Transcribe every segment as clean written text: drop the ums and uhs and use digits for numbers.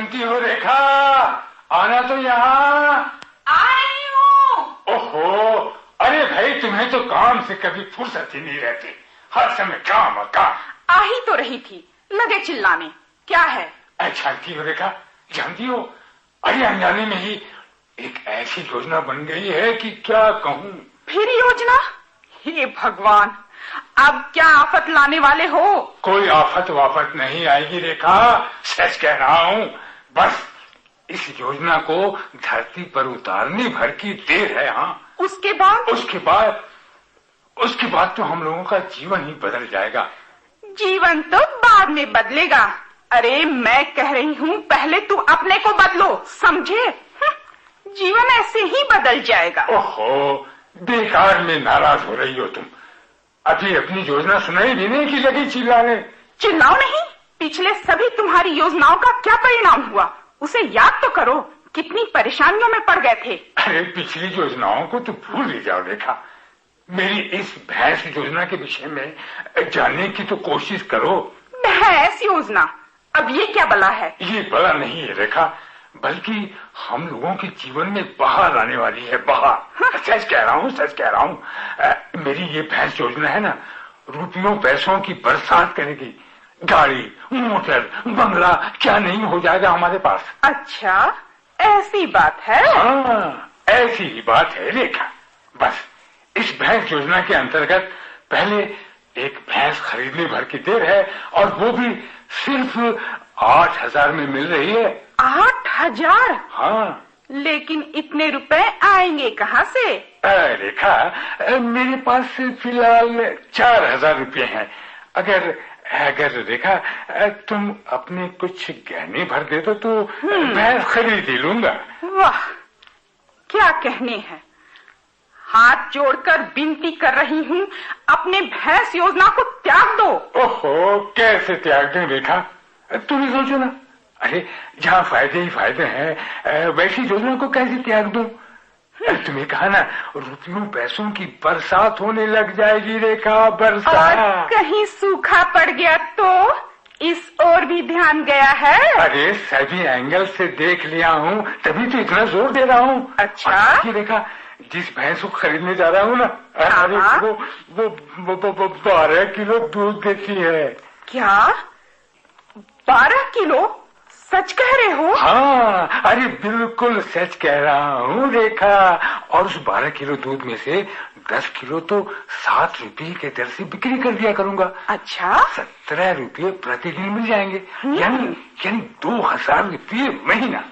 सुनती हो रेखा? आना तो यहाँ। आ रही हूँ। ओहो, अरे भाई तुम्हें तो काम से कभी फुर्सत ही नहीं रहती, हर समय काम और काम। आ ही तो रही थी, लगे चिल्लाने। क्या है? जानती हो रेखा, जानती हो, अरे अनजाने में ही एक ऐसी योजना बन गई है कि क्या कहूँ। फिर योजना? हे भगवान, अब क्या आफत लाने वाले हो? कोई आफत वाफत नहीं आएगी रेखा, सच कह रहा हूँ। बस इस योजना को धरती पर उतारने भर की देर है। हाँ, उसके बाद? उसके बाद तो हम लोगों का जीवन ही बदल जाएगा। जीवन तो बाद में बदलेगा। अरे मैं कह रही हूँ, पहले तू अपने को बदलो, समझे? जीवन ऐसे ही बदल जाएगा। ओहो, बेकार में नाराज हो रही हो तुम। अभी अपनी योजना सुनाई भी नहीं कि लगी चिल्लाने। चिल्लाओ नहीं, पिछले सभी तुम्हारी योजनाओं का क्या परिणाम हुआ, उसे याद तो करो। कितनी परेशानियों में पड़ गए थे। अरे पिछली योजनाओं को तो भूल ही जाओ रेखा। मेरी इस भैंस योजना के विषय में जानने की तो कोशिश करो। भैंस योजना? अब ये क्या बला है? ये बला नहीं है रेखा, बल्कि हम लोगों के जीवन में बहार आने वाली है, बहार। हाँ? सच कह रहा हूँ, सच कह रहा हूँ। मेरी ये भैंस योजना है ना, रुपयों पैसों की बरसात करेगी। गाड़ी, मोटर, बंगला क्या नहीं हो जाएगा हमारे पास। अच्छा, ऐसी बात है? हाँ, ऐसी ही बात है रेखा। बस इस भैंस योजना के अंतर्गत पहले एक भैंस खरीदने भर की देर है, और वो भी सिर्फ 8,000 में मिल रही है। 8,000? हाँ। लेकिन इतने रुपए आएंगे कहाँ से? रेखा, मेरे पास फिलहाल 4,000 रुपये हैं। अगर रेखा तुम अपने कुछ गहने भर दे दो तो भैंस खरीद ही लूंगा। वाह, क्या कहने हैं। हाथ जोड़कर विनती कर रही हूँ, अपने भैंस योजना को त्याग दो। ओहो, कैसे त्याग दें रेखा? तुम ही सोचो ना। अरे जहाँ फायदे ही फायदे हैं, वैसी योजना को कैसे त्याग दूं? तुम्हें कहा ना, रुपयों पैसों की बरसात होने लग जाएगी रेखा, बरसात। और कहीं सूखा पड़ गया तो? इस ओर भी ध्यान गया है? अरे सभी एंगल से देख लिया हूँ, तभी तो इतना जोर दे रहा हूँ। अच्छा रेखा, जिस भैंस को खरीदने जा रहा हूँ ना, अरे वो 12 किलो दूध देती है। क्या? 12 किलो? सच कह रहे हो? हाँ, अरे बिल्कुल सच कह रहा हूँ रेखा। और उस 12 किलो दूध में से 10 किलो तो 7 रुपये के दर से बिक्री कर दिया करूंगा। अच्छा? 17 रुपये प्रतिदिन मिल जाएंगे। यानी 2,000 रुपये महीना,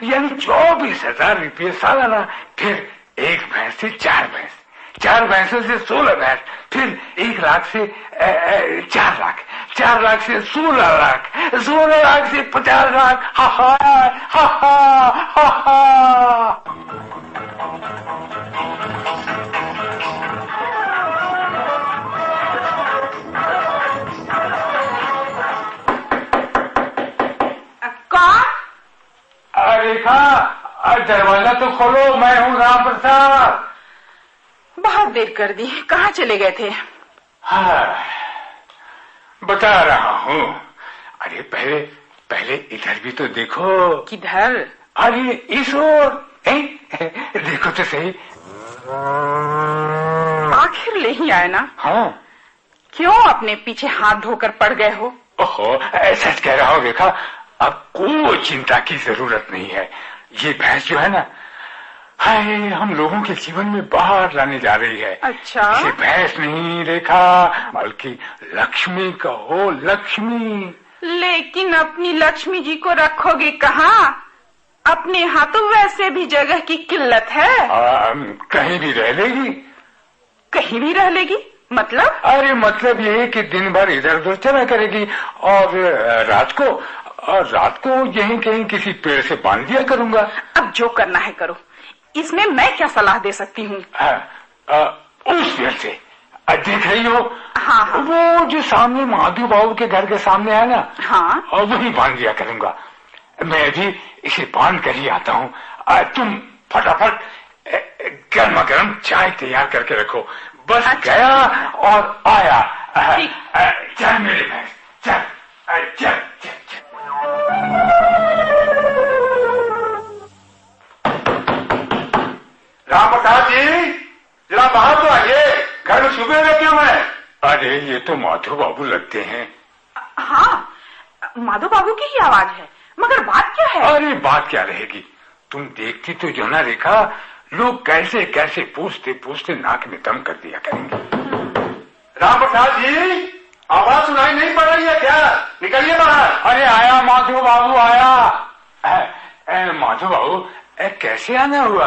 यानी 24,000 रुपये सालाना। फिर एक भैंस से 4 भैंस, 4 भैंसों से 16 भैंस, फिर 1 लाख से 4 लाख, 4 लाख से 16 लाख, 16 लाख से 50 लाख। हा हा हा हा हा। कौन? रेखा, दरवाजा तो खोलो, मैं हूँ राम प्रसाद। बहुत देर कर दी, कहाँ चले गए थे? हाँ, बता रहा हूँ। अरे पहले इधर भी तो देखो। किधर? अरे इस ओर, देखो तो सही। आखिर ले ही आए ना? हाँ। क्यों अपने पीछे हाथ धोकर पड़ गए हो? ओहो, सच कह रहा हूँ रेखा, अब कोई चिंता की जरूरत नहीं है। ये भैंस जो है ना, हाय, हम लोगों के जीवन में बाहर लाने जा रही है। अच्छा? ये भैंस नहीं रेखा, बल्कि लक्ष्मी कहो, लक्ष्मी। लेकिन अपनी लक्ष्मी जी को रखोगे कहाँ? अपने यहाँ तो वैसे भी जगह की किल्लत है। कहीं भी रह लेगी। कहीं भी रह लेगी मतलब? अरे मतलब ये है कि दिन भर इधर उधर चला करेगी, और रात को यहीं कहीं किसी पेड़ से बांध दिया करूंगा। अब जो करना है करो, इसमें मैं क्या सलाह दे सकती हूँ? उस पेड़ से देख रही हो? हाँ। वो जो सामने महादेव बाबू के घर के सामने है ना? हाँ। और वहीं बांध दिया करूंगा। मैं अभी इसे बांध कर ही आता हूँ। तुम फटाफट गर्मा गर्म चाय तैयार करके रखो। बस अच्छा। गया और आया। चल मेरे भैंस, चल चल चल चल। अरे ये तो माधो बाबू लगते हैं। हाँ, माधो बाबू की ही आवाज है, मगर बात क्या है? अरे बात क्या रहेगी, तुम देखती तो जो ना रेखा, लोग कैसे कैसे पूछते पूछते नाक में दम कर दिया करेंगे। राम प्रसाद जी, आवाज सुनाई नहीं पड़ रही है क्या? निकलिए बाहर। अरे आया माधो बाबू आया। माधो बाबू कैसे आना हुआ?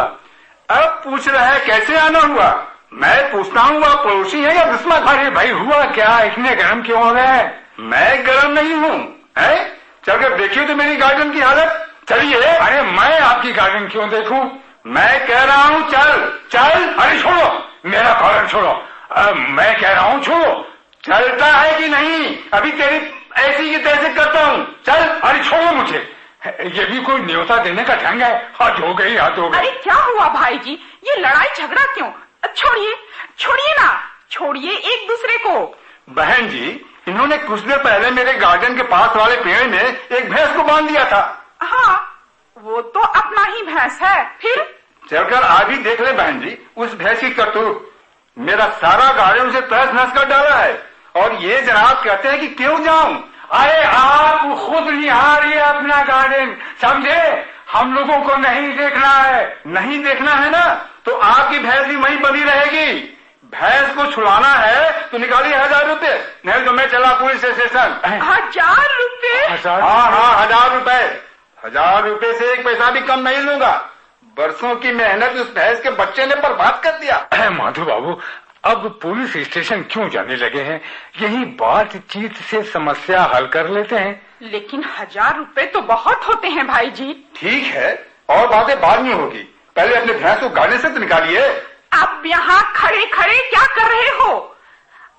अब पूछ रहे हैं कैसे आना हुआ? मैं पूछता हूँ आप पड़ोसी हैं या दुश्मन? अरे भाई हुआ क्या, इतने गर्म क्यों हो रहे हैं? मैं गर्म नहीं हूँ, है? चल कर देखिए तो मेरी गार्डन की हालत। चलिए। अरे मैं आपकी गार्डन क्यों देखूं? मैं कह रहा हूँ चल चल। अरे छोड़ो, मेरा गार्डन छोड़ो। मैं कह रहा हूँ छोड़ो। चलता है कि नहीं? अभी तेरी ऐसी की तैसे करता हूँ, चल। अरे छोड़ो मुझे, ये भी कोई न्योता देने का ढंग है? हद हो गई, हद हो गई। अरे क्या हुआ भाई जी, ये लड़ाई झगड़ा क्यों? छोड़िए छोड़िए ना, छोड़िए एक दूसरे को। बहन जी, इन्होंने कुछ देर पहले मेरे गार्डन के पास वाले पेड़ में एक भैंस को बांध दिया था। हाँ, वो तो अपना ही भैंस है। फिर चलकर आज ही देख ले बहन जी उस भैंस की करतूत। मेरा सारा गार्डन उसे तहस नहस कर डाला है, और ये जनाब कहते हैं कि क्यों जाऊं? अरे आप खुद निहारिए अपना गार्डन, समझे? हम लोगों को नहीं देखना है। नहीं देखना है ना, तो आपकी भैंस भी वहीं बनी रहेगी। भैंस को छुड़ाना है तो निकालिए 1000 रुपए, नहीं तो मैं चला पुलिस स्टेशन। 1000 रुपए? हाँ हाँ, 1000 रुपए। 1000 रुपए से एक पैसा भी कम नहीं लूंगा। बरसों की मेहनत उस भैंस के बच्चे ने बर्बाद कर दिया। माधो बाबू, अब पुलिस स्टेशन क्यों जाने लगे हैं? यही बातचीत से समस्या हल कर लेते हैं। लेकिन 1000 रुपए तो बहुत होते हैं भाई जी। ठीक है, और बातें बाद में होगी, पहले अपने भैंस को गाने से तो निकालिए। अब यहाँ खड़े खड़े क्या कर रहे हो?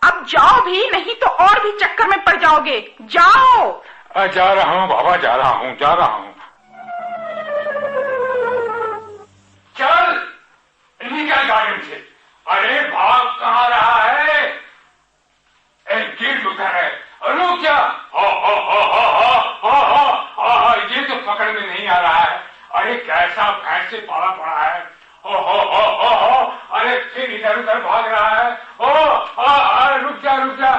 अब जाओ भी, नहीं तो और भी चक्कर में पड़ जाओगे। जाओ। जा रहा हूँ बाबा, जा रहा हूँ, जा रहा हूँ। चल निकल गार्डन से। अरे भाग कहाँ रहा है? गेट उधर है। रुक जा। ये तो पकड़ में नहीं आ रहा है। अरे कैसा भैंस से पाला पड़ा है। अरे फिर इधर उधर भाग रहा है। रुक जा रुक जा।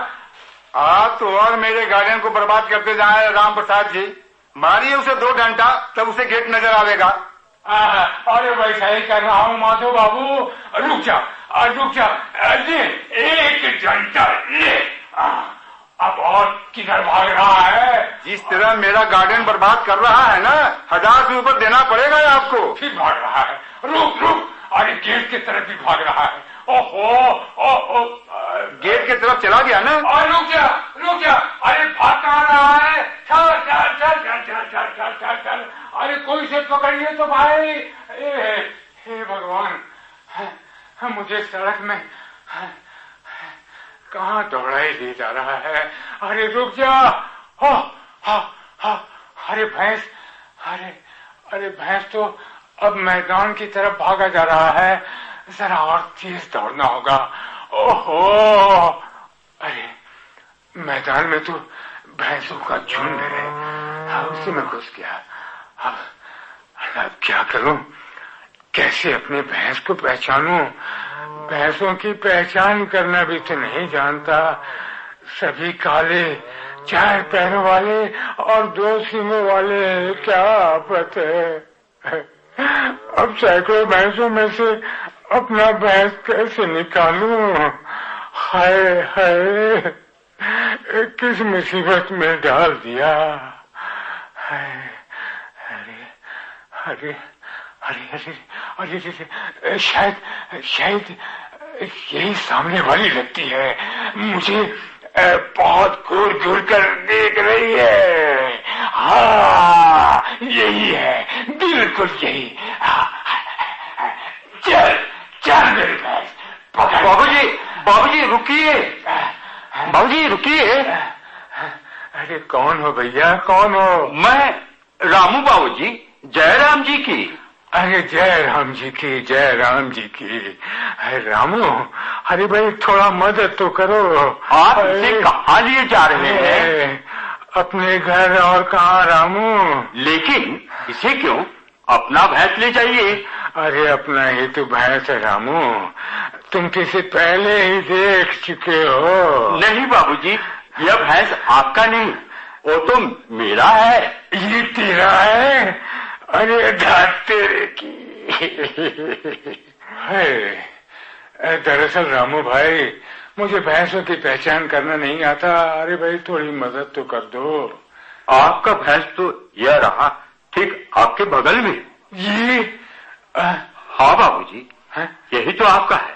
आप तो और मेरे गार्डन को बर्बाद करते जाए राम प्रसाद जी। मारिए उसे 2 डंडा, तब उसे गेट नजर आवेगा। अरे वैसा ही कर रहा हूँ माधो बाबू। रुक जा रुक जा। एक डंडा ले। अब और किधर भाग रहा है? जिस तरह मेरा गार्डन बर्बाद कर रहा है ना, 1000 के ऊपर देना पड़ेगा आपको। फिर भाग रहा है। रुक रुक। अरे गेट की तरफ भी भाग रहा है। ओहो गेट की तरफ चला गया ना। और रुक जा रुक जा। अरे भाग कहाँ रहा है? चल चल चल चल चल चल चल चल चल। अरे कोई से पकड़िए तो भाई। हे भगवान, मुझे सड़क में कहाँ दौड़ाई ले जा रहा है? अरे रुक जा। अरे भैंस, अरे भैंस तो अब मैदान की तरफ भागा जा रहा है। जरा और तेज दौड़ना होगा। ओहो, अरे मैदान में तो भैंसों का झुंड है। उसी में घुस गया। अब क्या करूं? कैसे अपने भैंस को पहचानूं? भैंसों की पहचान करना भी तो नहीं जानता। सभी काले, 4 पैरों वाले और 2 सींगों वाले। क्या आफत है। अब सैकड़ों भैंसों में से अपना भैंस कैसे निकालूं? हाय हाय, किस मुसीबत में डाल दिया। अरे अरे अरे अरे, शायद यही सामने वाली लगती है। मुझे बहुत घूर घूर कर देख रही है। हाँ यही है, बिल्कुल यही। चल चल मेरे भैंस पकड़। बाबूजी रुकिए। बाबूजी रुकिए। अरे कौन हो भैया, कौन हो? मैं रामू बाबूजी, जयराम जी की। अरे जय राम जी की, जय राम जी की। अरे रामू, अरे भाई थोड़ा मदद तो करो। आप इसे कहाँ लिए जा रहे हैं? अपने घर। और कहाँ रामू? लेकिन इसे क्यों? अपना भैंस ले जाइए। अरे अपना ही तो भैंस है रामू। तुम किसी पहले ही देख चुके हो। नहीं बाबूजी, यह भैंस आपका नहीं, वो तो मेरा है। ये तेरा है? अरे धात तेरे की। दरअसल रामू भाई, मुझे भैंसों की पहचान करना नहीं आता। अरे भाई थोड़ी मदद तो कर दो। आपका भैंस तो यह रहा, ठीक आपके बगल में। ये हाँ बाबूजी, यही तो आपका है।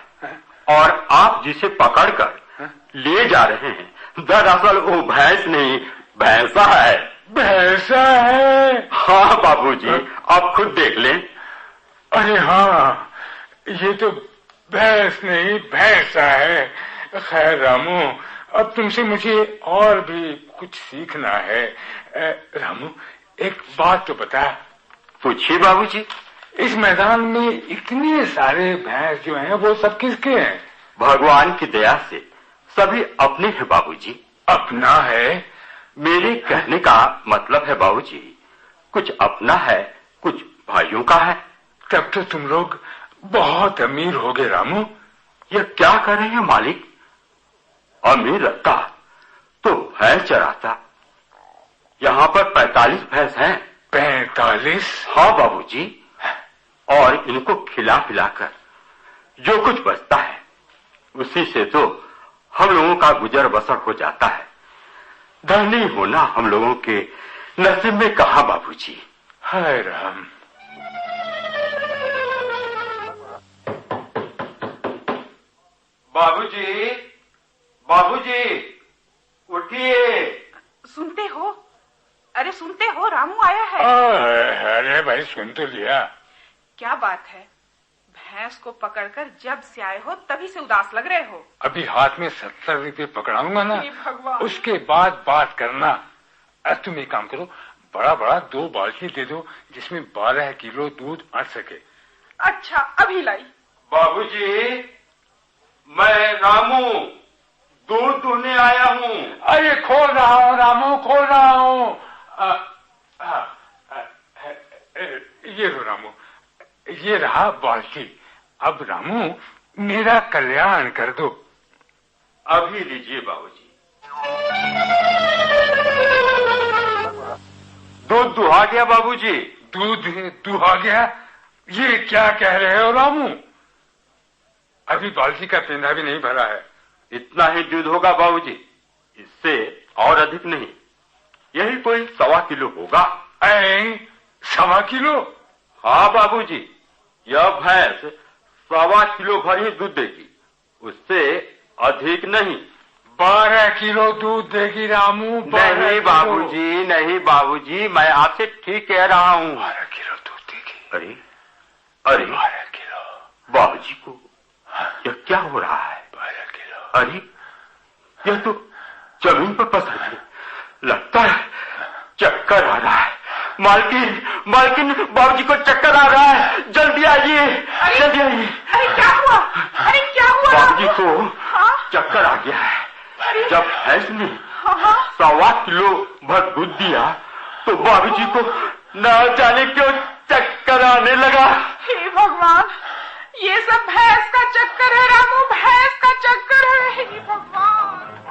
और आप जिसे पकड़कर ले जा रहे हैं, दरअसल वो भैंस नहीं, भैंसा है। भैंसा है? हाँ बाबूजी, आप खुद देख लें। अरे हाँ, ये तो भैंस नहीं भैंसा है। खैर रामू, अब तुमसे मुझे और भी कुछ सीखना है। रामू, एक बात तो बता। पूछिए बाबूजी। इस मैदान में इतने सारे भैंस जो हैं, वो सब किसके हैं? भगवान की दया से सभी अपने हैं बाबूजी। अपना है? मेरे कहने का मतलब है बाबूजी, कुछ अपना है, कुछ भाइयों का है। तब तो तुम लोग बहुत अमीर हो गए रामू। ये क्या कर रहे हैं मालिक? अमीर रहता तो भैंस चराता। यहाँ पर 45 भैंस हैं। 45? हाँ बाबूजी, और इनको खिला पिलाकर जो कुछ बचता है, उसी से तो हम लोगों का गुजर बसर हो जाता है। धनी होना हम लोगों के नसीब में कहा बाबूजी। हाय राम। बाबूजी, बाबूजी, उठिए। सुनते हो? अरे सुनते हो, रामू आया है। अरे भाई सुन तो लिया। क्या बात है, भैंस को पकड़कर जब से आए हो तभी से उदास लग रहे हो। अभी हाथ में 70 रुपये पकड़ाऊंगा ना, भगवान। उसके बाद बात करना। तुम एक काम करो, बड़ा बड़ा 2 बाल्टी दे दो, जिसमें 12 किलो दूध अट सके। अच्छा, अभी लाई। बाबूजी, मैं रामू दूध दूहने आया हूँ। अरे खोल रहा हूँ रामू, खोल रहा हूँ। ये लो रामू, ये रहा बाल्टी। अब रामू मेरा कल्याण कर दो। अभी लीजिए बाबूजी। दूध दुहा गया बाबूजी। दूध दुहा गया? ये क्या कह रहे हो रामू? अभी बाल्टी का पेंदा भी नहीं भरा है। इतना ही दूध होगा बाबूजी, इससे और अधिक नहीं। यही कोई 1.25 किलो होगा। 1.25 किलो? हाँ बाबूजी, यह भैंस 1.25 किलो भर ही दूध देगी, उससे अधिक नहीं। 12 किलो दूध देगी रामू? नहीं बाबूजी, नहीं बाबूजी, मैं आपसे ठीक कह रहा हूँ। 12 किलो दूध देगी? अरे अरे, 12 किलो? बाबूजी को यह क्या हो रहा है? 12 किलो? अरे, यह तो जमीन पर पसर गई। लगता है चक्कर आ रहा है। मालकिन, मालकिन, बाबूजी को चक्कर आ रहा है, जल्दी आइए, जल्दी आइए। अरे क्या हुआ? अरे क्या हुआ? बाबूजी को चक्कर आ गया है। जब भैंस ने 1.25 किलो भर दूध दिया, तो बाबूजी को न जाने क्यों चक्कर आने लगा। हे भगवान, ये सब भैंस का चक्कर है रामू, भैंस का चक्कर है। हे भगवान।